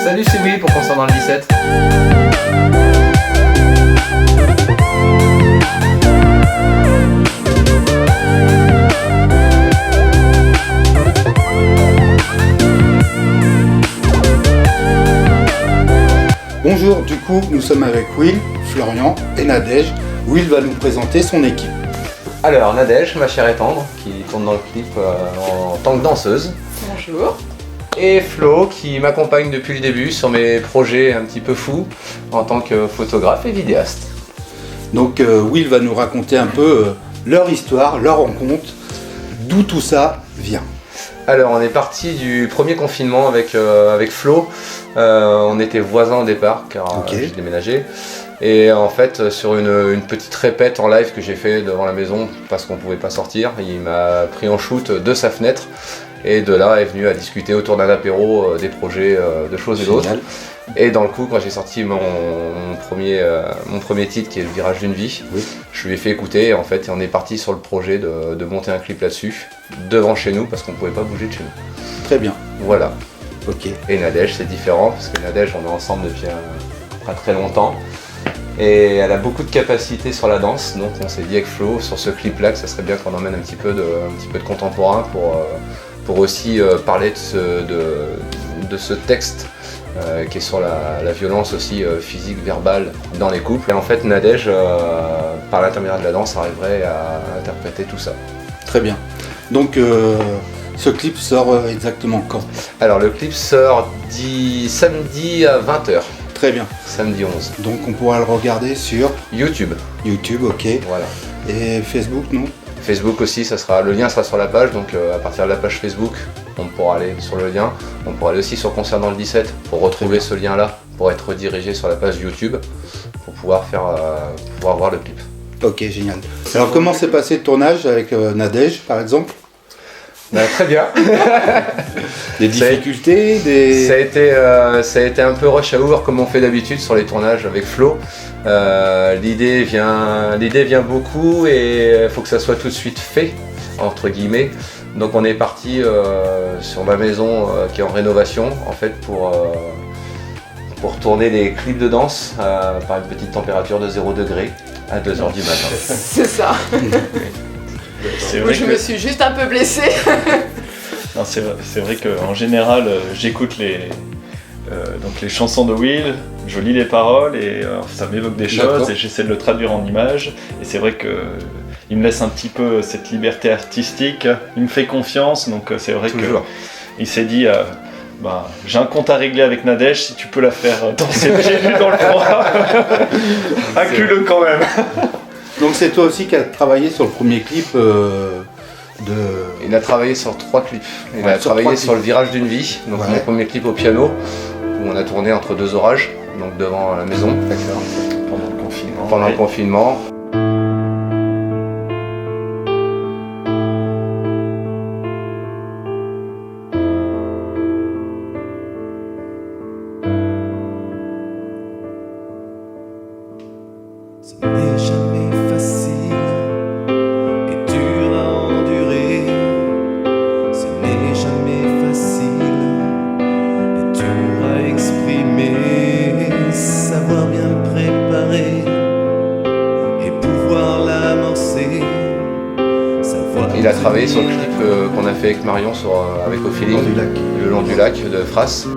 Salut, c'est Will pour Concernant le 17. Bonjour, du coup nous sommes avec Will, Florian et Nadège. Will va nous présenter son équipe. Alors, Nadège, ma chère et tendre, qui tourne dans le clip en tant que danseuse. Bonjour. Et Flo, qui m'accompagne depuis le début sur mes projets un petit peu fous en tant que photographe et vidéaste. Donc Will va nous raconter un peu leur histoire, leur rencontre, d'où tout ça vient. Alors, on est parti du premier confinement avec Flo. On était voisins au départ car j'ai déménagé. Et en fait, sur une petite répète en live que j'ai fait devant la maison parce qu'on pouvait pas sortir, il m'a pris en shoot de sa fenêtre. Et de là est venu à discuter autour d'un apéro des projets de choses et d'autres. Et dans le coup, quand j'ai sorti mon premier titre qui est Le Virage d'une vie, je lui ai fait écouter et en fait on est parti sur le projet de monter un clip là-dessus, devant chez nous parce qu'on pouvait pas bouger de chez nous. Très bien. Voilà. Ok. Et Nadège c'est différent parce que Nadège on est ensemble depuis pas très longtemps. Et elle a beaucoup de capacités sur la danse, donc on s'est dit avec Flo sur ce clip là que ça serait bien qu'on emmène un petit peu de contemporain pour aussi parler de ce texte qui est sur la violence aussi physique, verbale dans les couples. Et en fait Nadège, par l'intermédiaire de la danse, arriverait à interpréter tout ça. Très bien. Donc ce clip sort exactement quand? Alors le clip sort samedi à 20h. Très bien. Samedi 11. Donc on pourra le regarder sur YouTube. YouTube, ok. Voilà. Et Facebook, non? Facebook aussi, le lien sera sur la page, donc à partir de la page Facebook, on pourra aller sur le lien. On pourra aller aussi sur Concernant le 17 pour retrouver ce lien-là, pour être redirigé sur la page YouTube, pour pouvoir voir le clip. Ok, génial. Alors comment s'est passé le tournage avec Nadège, par exemple? Très bien. Des difficultés, Ça a été un peu rush hour comme on fait d'habitude sur les tournages avec Flo. L'idée vient beaucoup et il faut que ça soit tout de suite fait, entre guillemets. Donc on est parti sur ma maison qui est en rénovation en fait pour tourner des clips de danse par une petite température de 0 degré à 2h du matin. C'est ça. Je me suis juste un peu blessée. Non, c'est vrai qu'en général, j'écoute les chansons de Will, je lis les paroles et ça m'évoque des choses et j'essaie de le traduire en images. Et c'est vrai qu'il me laisse un petit peu cette liberté artistique, il me fait confiance, donc c'est vrai qu'il s'est dit j'ai un compte à régler avec Nadège, si tu peux la faire danser pieds nus dans le froid, inclus-le quand même. Donc c'est toi aussi qui as travaillé sur le premier clip Il a travaillé sur 3 clips. Il a travaillé sur Le Virage d'une vie, donc mon premier clip au piano, où on a tourné entre 2 orages, donc devant la maison. Pendant le confinement. Ce n'est jamais facile et dur à endurer. Ce n'est jamais facile et dur à exprimer. Savoir bien préparer et pouvoir l'amorcer. Il a travaillé sur le clip qu'on a fait avec Marion avec Au Feeling, Le long du lac de Frasse.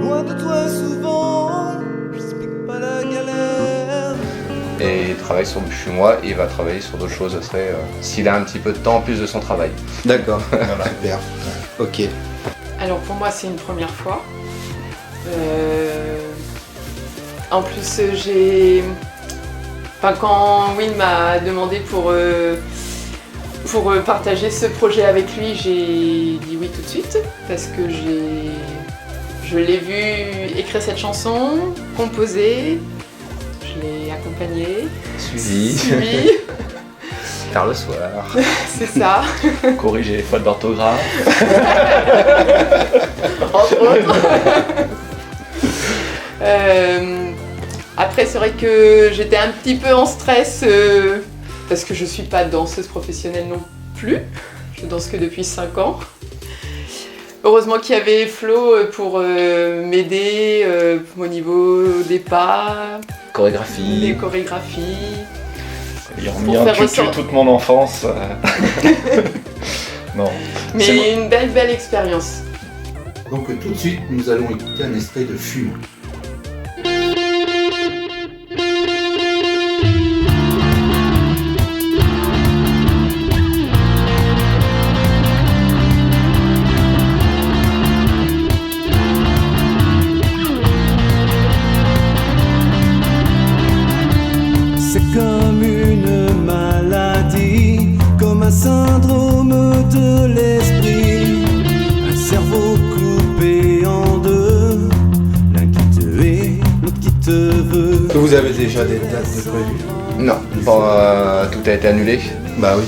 Loin de toi souvent, j'explique pas la galère. Et il travaille sur Je suis moi et il va travailler sur d'autres choses s'il a un petit peu de temps en plus de son travail. D'accord, super. Ok. Alors pour moi c'est une première fois. En plus quand Will m'a demandé pour partager ce projet avec lui, j'ai dit oui tout de suite parce que je l'ai vu écrire cette chanson, composer, je l'ai accompagné, suivi. Tard le soir. C'est ça. Corriger les fautes d'orthographe. autres. Après, c'est vrai que j'étais un petit peu en stress parce que je suis pas danseuse professionnelle non plus. Je danse que depuis 5 ans. Heureusement qu'il y avait Flo pour m'aider au niveau des pas, Chorégraphie. des chorégraphies. Ils ont mis un tutu toute mon enfance. Non. Mais une belle expérience. Donc tout de suite, nous allons écouter un extrait de Fume. C'est comme une maladie, comme un syndrome de l'esprit, un cerveau coupé en deux, l'un qui te hait, l'autre qui te veut. Vous avez déjà des dates de prévues? Non, tout a été annulé. Bah oui.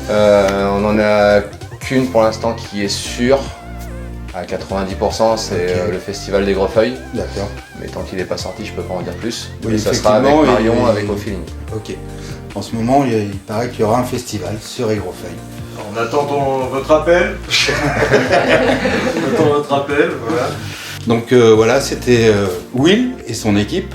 On en a qu'une pour l'instant qui est sûre. À 90%, c'est Ok. le festival des Grosfeuilles. D'accord. Mais tant qu'il n'est pas sorti, je peux pas en dire plus. Oui, Et ça sera avec effectivement, Marion, et- avec Au Feeling. Ok. En ce moment, il paraît qu'il y aura un festival sur Aigrefeuille. On attend votre appel. On attend votre appel, voilà. Donc voilà, c'était Will et son équipe.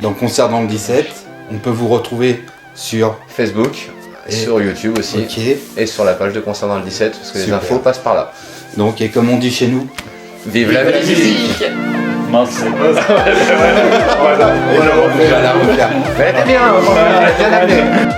Dans Concert dans le 17. On peut vous retrouver sur... Facebook, Et- sur YouTube aussi. Ok. Et sur la page de Concert dans le 17, parce que les Super. infos passent par là. Donc, et comme on dit chez nous, Vive la musique. Mince, c'est pas ça. on va la refaire. Mais elle était bien, elle était bien amenée.